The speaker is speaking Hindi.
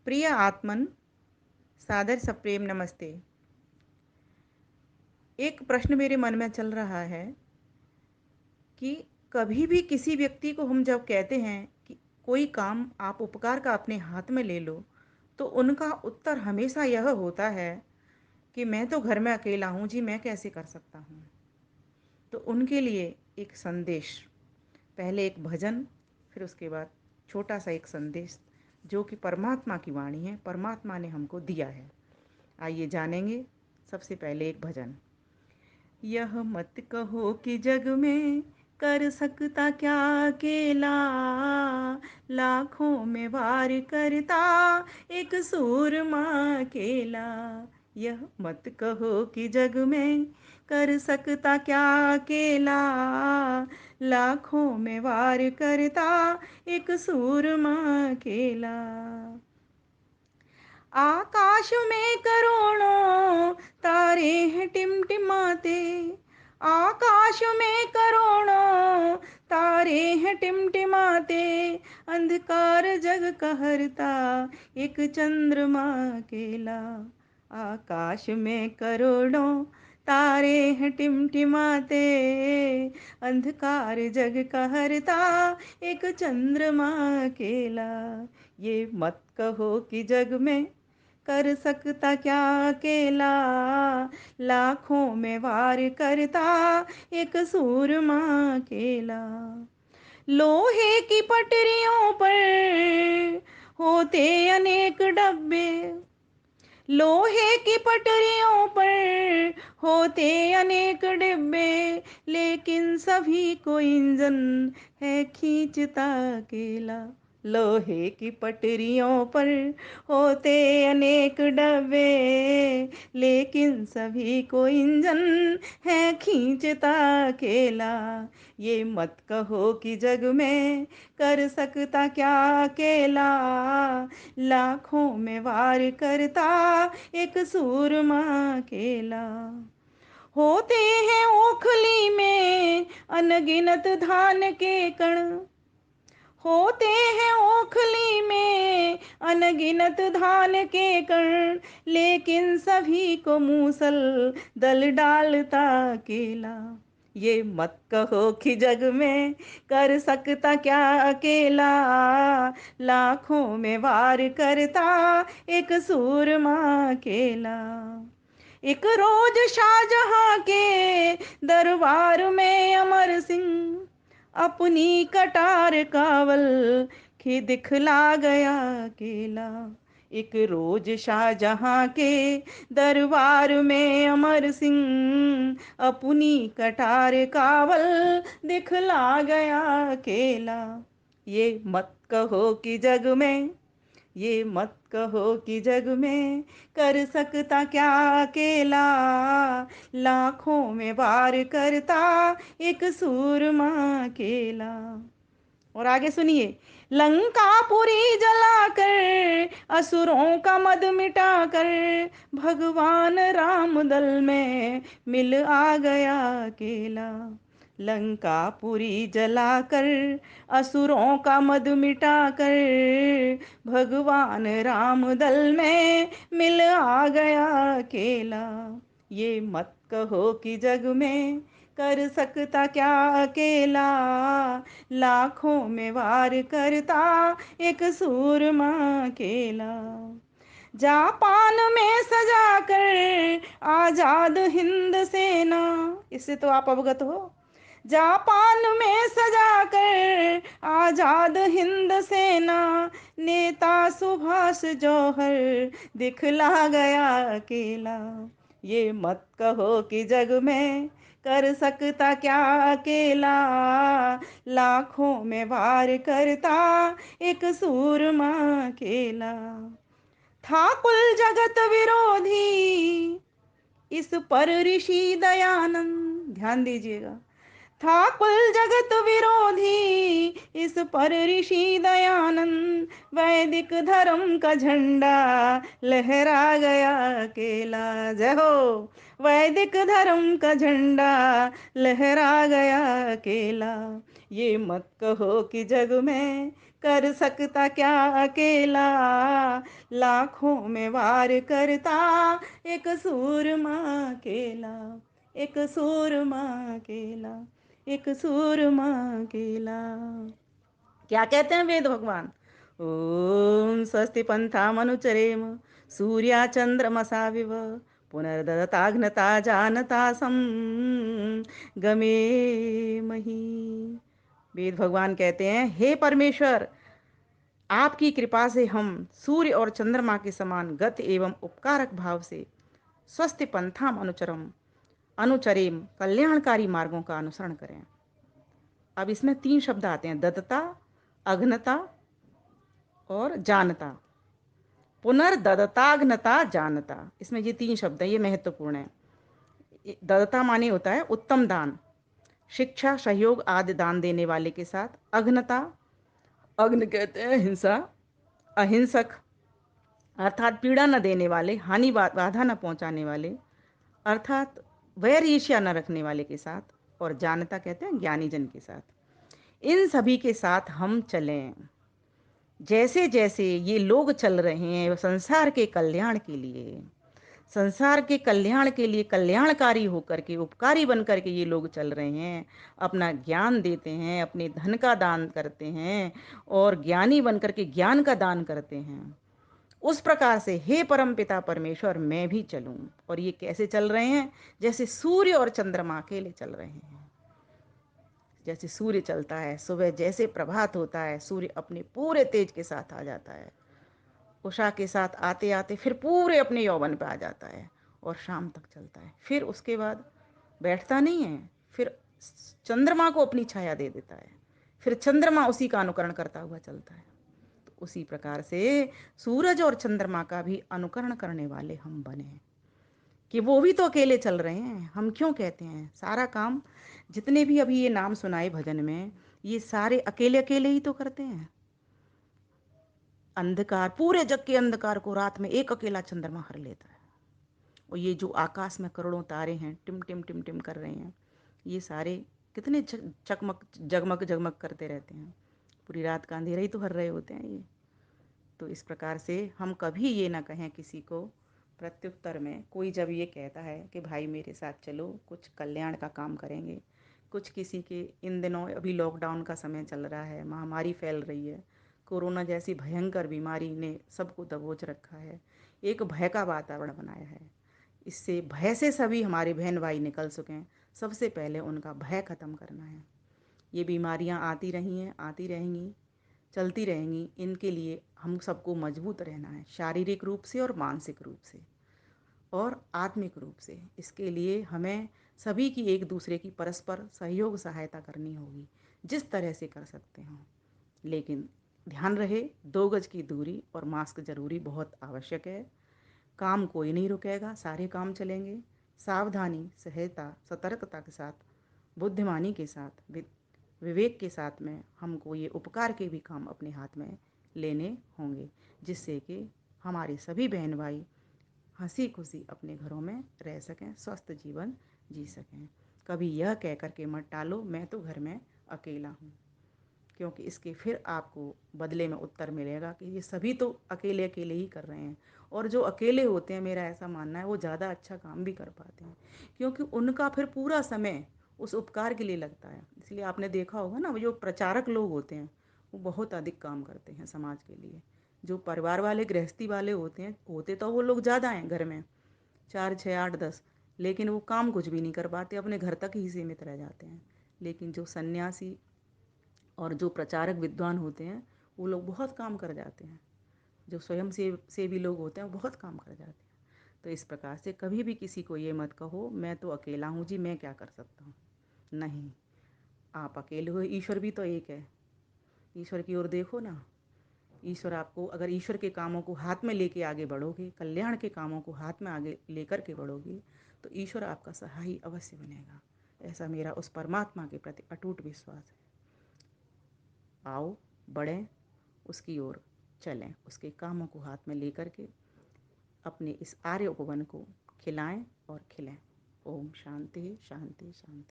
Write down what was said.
प्रिय आत्मन, सादर सप्रेम नमस्ते। एक प्रश्न मेरे मन में चल रहा है कि कभी भी किसी व्यक्ति को हम जब कहते हैं कि कोई काम आप उपकार का अपने हाथ में ले लो, तो उनका उत्तर हमेशा यह होता है कि मैं तो घर में अकेला हूँ जी, मैं कैसे कर सकता हूँ। तो उनके लिए एक संदेश, पहले एक भजन, फिर उसके बाद छोटा सा एक संदेश जो कि परमात्मा की वाणी है, परमात्मा ने हमको दिया है। आइए जानेंगे। सबसे पहले एक भजन। यह मत कहो कि जग में कर सकता क्या अकेला, लाखों में वार करता एक सूरमा अकेला। यह मत कहो कि जग में कर सकता क्या अकेला, लाखों में वार करता एक सूरमा अकेला। आकाश में करोड़ों तारे हैं टिमटिमाते, आकाश में करोड़ों तारे हैं टिमटिमाते, अंधकार जग कहरता एक चंद्रमा अकेला। आकाश में करोड़ों तारे हैं टिमटिमाते, अंधकार जग कहरता एक चंद्रमा अकेला। ये मत कहो कि जग में कर सकता क्या अकेला, लाखों में वार करता एक सूरमा अकेला। लोहे की पटरियों पर होते अनेक डब्बे, लोहे की पटरियों पर होते अनेक डिब्बे, लेकिन सभी को इंजन है खींचता अकेला। लोहे की पटरियों पर होते अनेक डब्बे, लेकिन सभी को इंजन है खींचता अकेला। ये मत कहो कि जग में कर सकता क्या अकेला, लाखों में वार करता एक सूरमा अकेला। होते हैं ओखली में अनगिनत धान के कण, होते हैं ओखली में अनगिनत धान के कण, लेकिन सभी को मूसल दल डालता अकेला। ये मत कहो कि जग में कर सकता क्या अकेला, लाखों में वार करता एक सूरमा अकेला। एक रोज शाहजहां के दरबार में अमर सिंह अपनी कटार कावल के दिखला गया अकेला। एक रोज शाहजहां के दरबार में अमर सिंह अपनी कटार कावल दिखला गया अकेला। ये मत कहो कि जग में, ये मत कहो कि जग में कर सकता क्या अकेला, लाखों में वार करता एक सूरमा अकेला। और आगे सुनिए। लंकापुरी जलाकर असुरों का मद मिटाकर, भगवान राम दल में मिल आ गया अकेला। लंकापुरी जलाकर असुरों का मद मिटाकर, भगवान राम दल में मिल आ गया अकेला। ये मत कहो कि जग में कर सकता क्या अकेला, लाखों में वार करता एक सूरमा अकेला। जापान में सजाकर आजाद हिंद सेना, इससे तो आप अवगत हो। जापान में सजाकर आजाद हिंद सेना, नेता सुभाष जौहर दिखला गया अकेला। ये मत कहो कि जग में कर सकता क्या अकेला, लाखों में वार करता एक सूरमा अकेला। था कुल जगत विरोधी इस पर ऋषि दयानंद, ध्यान दीजिएगा। था कुल जगत विरोधी इस पर ऋषि दयानंद, वैदिक धर्म का झंडा लहरा गया अकेला। जय हो। वैदिक धर्म का झंडा लहरा गया अकेला। ये मत कहो कि जग में कर सकता क्या अकेला, लाखों में वार करता एक सूरमा अकेला, एक सूरमा अकेला, एक सूरमा अकेला। क्या कहते हैं वेद भगवान? ओम स्वस्ति पंथाम अनुचरेम सूर्या चंद्रमसा विव पुनर्दताघ्नता जानता सम गमे मही। वेद भगवान कहते हैं, हे परमेश्वर, आपकी कृपा से हम सूर्य और चंद्रमा के समान गति एवं उपकारक भाव से स्वस्थ पंथाम अनुचरम अनुचरेम कल्याणकारी मार्गों का अनुसरण करें। अब इसमें 3 शब्द आते हैं, दत्तता, अघ्नता और जानता। पुनर्दत्ताघ्नता जानता, इसमें ये 3 शब्द हैं, ये महत्वपूर्ण है। दत्तता माने होता है उत्तम दान, शिक्षा, सहयोग आदि दान देने वाले के साथ। अघ्नता, अग्न कहते हैं हिंसा, अहिंसक अर्थात पीड़ा न देने वाले, हानि बाधा न पहुंचाने वाले, अर्थात वैर ईर्ष्या न रखने वाले के साथ। और जानता कहते हैं ज्ञानी जन के साथ। इन सभी के साथ हम चलें। जैसे जैसे ये लोग चल रहे हैं संसार के कल्याण के लिए, संसार के कल्याण के लिए कल्याणकारी होकर के, उपकारी बनकर के ये लोग चल रहे हैं, अपना ज्ञान देते हैं, अपने धन का दान करते हैं और ज्ञानी बनकर के ज्ञान का दान करते हैं। उस प्रकार से हे परम पिता परमेश्वर, मैं भी चलूं। और ये कैसे चल रहे हैं? जैसे सूर्य और चंद्रमा अकेले चल रहे हैं। जैसे सूर्य चलता है, सुबह जैसे प्रभात होता है, सूर्य अपने पूरे तेज के साथ आ जाता है, उषा के साथ आते आते फिर पूरे अपने यौवन पे आ जाता है और शाम तक चलता है। फिर उसके बाद बैठता नहीं है, फिर चंद्रमा को अपनी छाया दे देता है, फिर चंद्रमा उसी का अनुकरण करता हुआ चलता है। तो उसी प्रकार से सूरज और चंद्रमा का भी अनुकरण करने वाले हम बने कि वो भी तो अकेले चल रहे हैं। हम क्यों कहते हैं सारा काम, जितने भी अभी ये नाम सुनाए भजन में, ये सारे अकेले अकेले ही तो करते हैं। अंधकार, पूरे जग के अंधकार को रात में एक अकेला चंद्रमा हर लेता है। और ये जो आकाश में करोड़ों तारे हैं, टिम टिम टिम टिम कर रहे हैं, ये सारे कितने चकमक जगमग जगमग करते रहते हैं। पूरी रात का अंधेरा ही तो हर रहे होते हैं ये। तो इस प्रकार से हम कभी ये ना कहें किसी को प्रत्युत्तर में, कोई जब ये कहता है कि भाई मेरे साथ चलो, कुछ कल्याण का काम करेंगे, कुछ किसी के, इन दिनों अभी लॉकडाउन का समय चल रहा है, महामारी फैल रही है, कोरोना जैसी भयंकर बीमारी ने सबको दबोच रखा है, एक भय का वातावरण बनाया है। इससे भय से सभी हमारे बहन भाई निकल सकें, सबसे पहले उनका भय ख़त्म करना है। ये बीमारियां आती रही हैं, आती रहेंगी, चलती रहेंगी। इनके लिए हम सबको मजबूत रहना है, शारीरिक रूप से और मानसिक रूप से और आत्मिक रूप से। इसके लिए हमें सभी की एक दूसरे की परस्पर सहयोग सहायता करनी होगी, जिस तरह से कर सकते हों। लेकिन ध्यान रहे, 2 गज की दूरी और मास्क जरूरी बहुत आवश्यक है। काम कोई नहीं रुकेगा, सारे काम चलेंगे। सावधानी, सहजता, सतर्कता के साथ, बुद्धिमानी के साथ, विवेक के साथ में हमको ये उपकार के भी काम अपने हाथ में लेने होंगे, जिससे कि हमारे सभी बहन भाई हंसी खुशी अपने घरों में रह सकें, स्वस्थ जीवन जी सकें। कभी यह कह कर के मत टालो मैं तो घर में अकेला हूँ, क्योंकि इसके फिर आपको बदले में उत्तर मिलेगा कि ये सभी तो अकेले अकेले ही कर रहे हैं। और जो अकेले होते हैं, मेरा ऐसा मानना है, वो ज़्यादा अच्छा काम भी कर पाते हैं, क्योंकि उनका फिर पूरा समय उस उपकार के लिए लगता है। इसलिए आपने देखा होगा ना, वो जो प्रचारक लोग होते हैं वो बहुत अधिक काम करते हैं समाज के लिए। जो परिवार वाले, गृहस्थी वाले होते हैं, होते तो वो लोग ज़्यादा हैं घर में, 4 6 8 10, लेकिन वो काम कुछ भी नहीं कर पाते, अपने घर तक ही सीमित रह जाते हैं। लेकिन जो सन्यासी और जो प्रचारक विद्वान होते हैं, वो लोग बहुत काम कर जाते हैं। जो स्वयं सेवी लोग होते हैं वो बहुत काम कर जाते हैं। तो इस प्रकार से कभी भी किसी को ये मत कहो मैं तो अकेला हूँ जी, मैं क्या कर सकता हूँ। नहीं, आप अकेले हो, ईश्वर भी तो एक है। ईश्वर की ओर देखो ना। ईश्वर आपको, अगर ईश्वर के कामों को हाथ में लेके आगे बढ़ोगे, कल्याण के कामों को हाथ में आगे लेकर के बढ़ोगे, तो ईश्वर आपका सहाय अवश्य बनेगा। ऐसा मेरा उस परमात्मा के प्रति अटूट विश्वास है। आओ बढ़ें, उसकी ओर चलें, उसके कामों को हाथ में लेकर के अपने इस आर्य उपवन को खिलाएं और खिलें। ओम शांति शांति शांति।